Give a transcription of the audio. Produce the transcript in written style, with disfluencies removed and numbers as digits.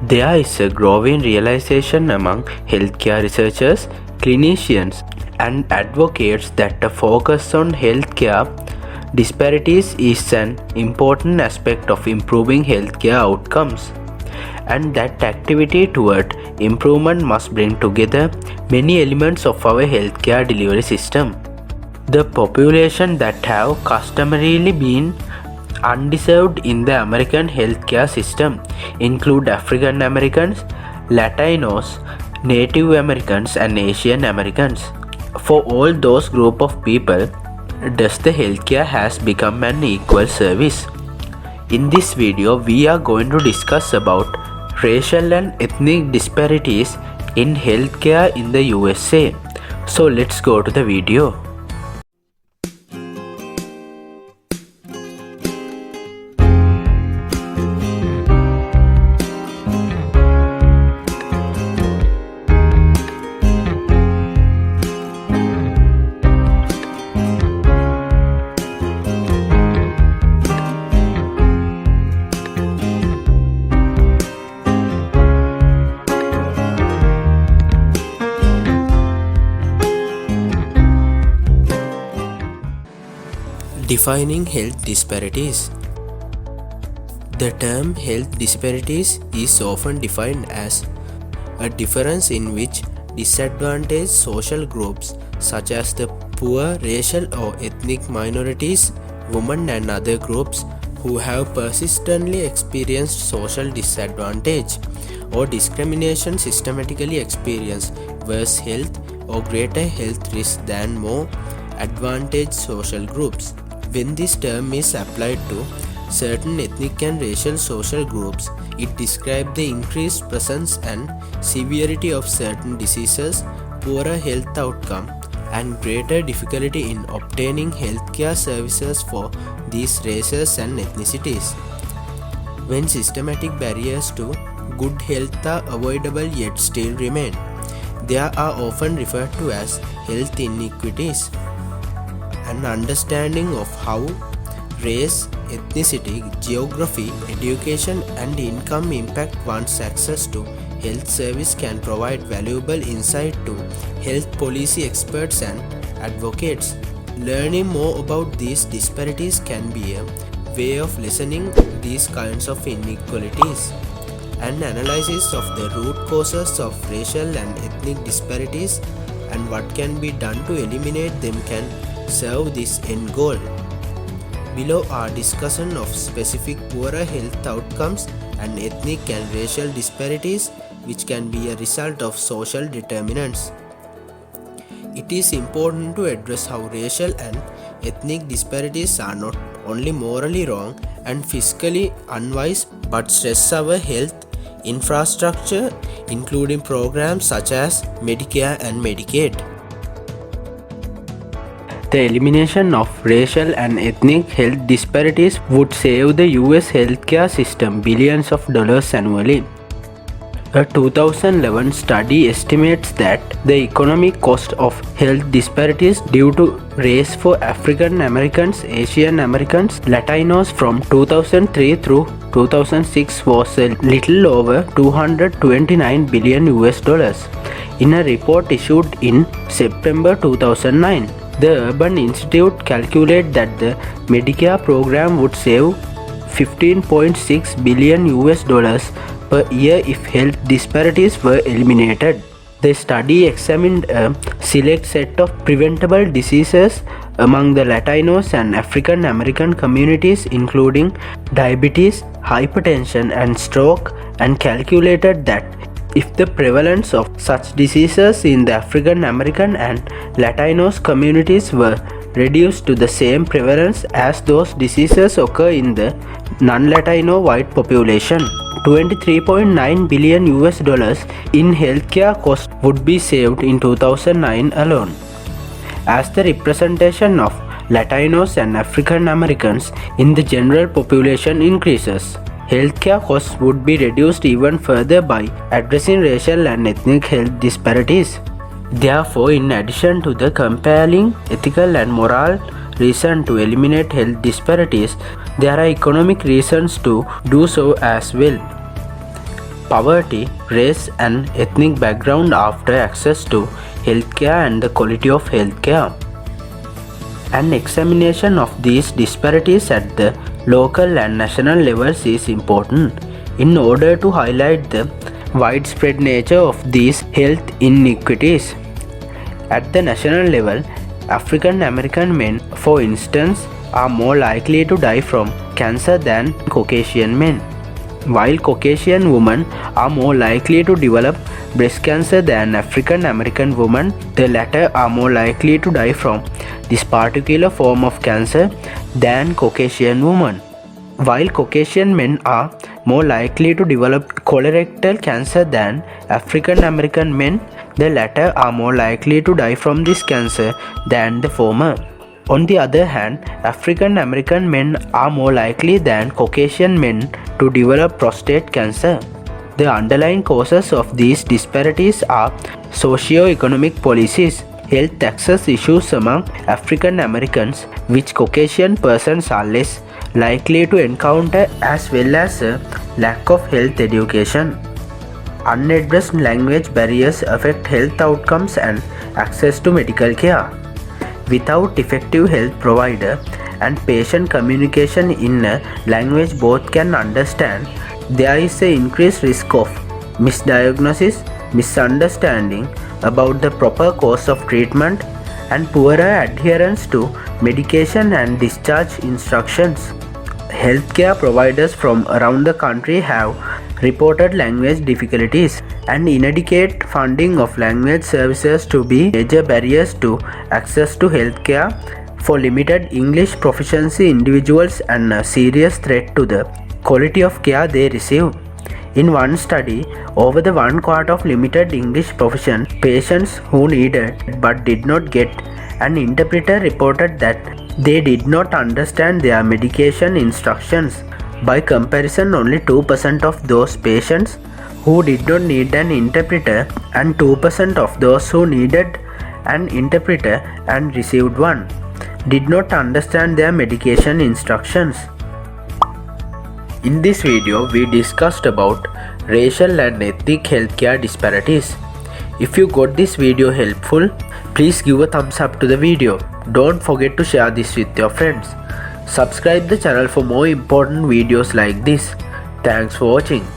There is a growing realization among healthcare researchers, clinicians, and advocates that the focus on healthcare disparities is an important aspect of improving healthcare outcomes, and that activity toward improvement must bring together many elements of our healthcare delivery system. The population that have customarily been undeserved in the American healthcare system include African Americans, Latinos, Native Americans, and Asian Americans. For all those group of people, thus the healthcare has become an equal service. In this video, we are going to discuss about racial and ethnic disparities in healthcare in the USA. So let's go to the video. Defining health disparities. The term health disparities is often defined as a difference in which disadvantaged social groups such as the poor, racial or ethnic minorities, women and other groups who have persistently experienced social disadvantage or discrimination systematically experience worse health or greater health risk than more advantaged social groups. When this term is applied to certain ethnic and racial social groups, it describes the increased presence and severity of certain diseases, poorer health outcome, and greater difficulty in obtaining healthcare services for these races and ethnicities. When systematic barriers to good health are avoidable yet still remain, they are often referred to as health inequities. An understanding of how race, ethnicity, geography, education, and income impact one's access to health service can provide valuable insight to health policy experts and advocates. Learning more about these disparities can be a way of lessening these kinds of inequalities. An analysis of the root causes of racial and ethnic disparities and what can be done to eliminate them can serve this end goal. Below are discussion of specific poorer health outcomes and ethnic and racial disparities which can be a result of social determinants. It is important to address how racial and ethnic disparities are not only morally wrong and fiscally unwise but stress our health infrastructure, including programs such as Medicare and Medicaid. The elimination of racial and ethnic health disparities would save the US healthcare system billions of dollars annually. A 2011 study estimates that the economic cost of health disparities due to race for African Americans, Asian Americans, Latinos from 2003 through 2006 was a little over 229 billion US dollars in a report issued in September 2009. The Urban Institute calculated that the Medicare program would save 15.6 billion US dollars per year if health disparities were eliminated. The study examined a select set of preventable diseases among the Latinos and African American communities, including diabetes, hypertension, and stroke, and calculated that if the prevalence of such diseases in the African American and Latinos communities were reduced to the same prevalence as those diseases occur in the non-Latino white population, 23.9 billion US dollars in healthcare costs would be saved in 2009 alone. As the representation of Latinos and African Americans in the general population increases, healthcare costs would be reduced even further by addressing racial and ethnic health disparities. Therefore, in addition to the compelling ethical and moral reason to eliminate health disparities, there are economic reasons to do so as well. poverty, race, and ethnic background after access to healthcare and the quality of healthcare. An examination of these disparities at the local and national levels is important in order to highlight the widespread nature of these health inequities. At the national level, African American men, for instance, are more likely to die from cancer than Caucasian men, while Caucasian women are more likely to develop breast cancer than African American women. The latter are more likely to die from this particular form of cancer than Caucasian women, while Caucasian men are more likely to develop colorectal cancer than African American men. The latter are more likely to die from this cancer than the former. On the other hand, African American men are more likely than Caucasian men to develop prostate cancer. The underlying causes of these disparities are socio-economic policies, health access issues among African Americans, which Caucasian persons are less likely to encounter, as well as a lack of health education. Unaddressed language barriers affect health outcomes and access to medical care. Without effective health provider and patient communication in a language both can understand, there is an increased risk of misdiagnosis, misunderstanding about the proper course of treatment, and poorer adherence to medication and discharge instructions. Healthcare providers from around the country have reported language difficulties and inadequate funding of language services to be major barriers to access to healthcare for limited English proficiency individuals and a serious threat to the quality of care they receive. In one study, over the 1/4 of limited English proficient patients who needed but did not get an interpreter reported that they did not understand their medication instructions. By comparison, only 2% of those patients who did not need an interpreter and 2% of those who needed an interpreter and received one did not understand their medication instructions. In this video, we discussed about racial and ethnic healthcare disparities. If you got this video helpful, please give a thumbs up to the video. Don't forget to share this with your friends. Subscribe the channel for more important videos like this. Thanks for watching.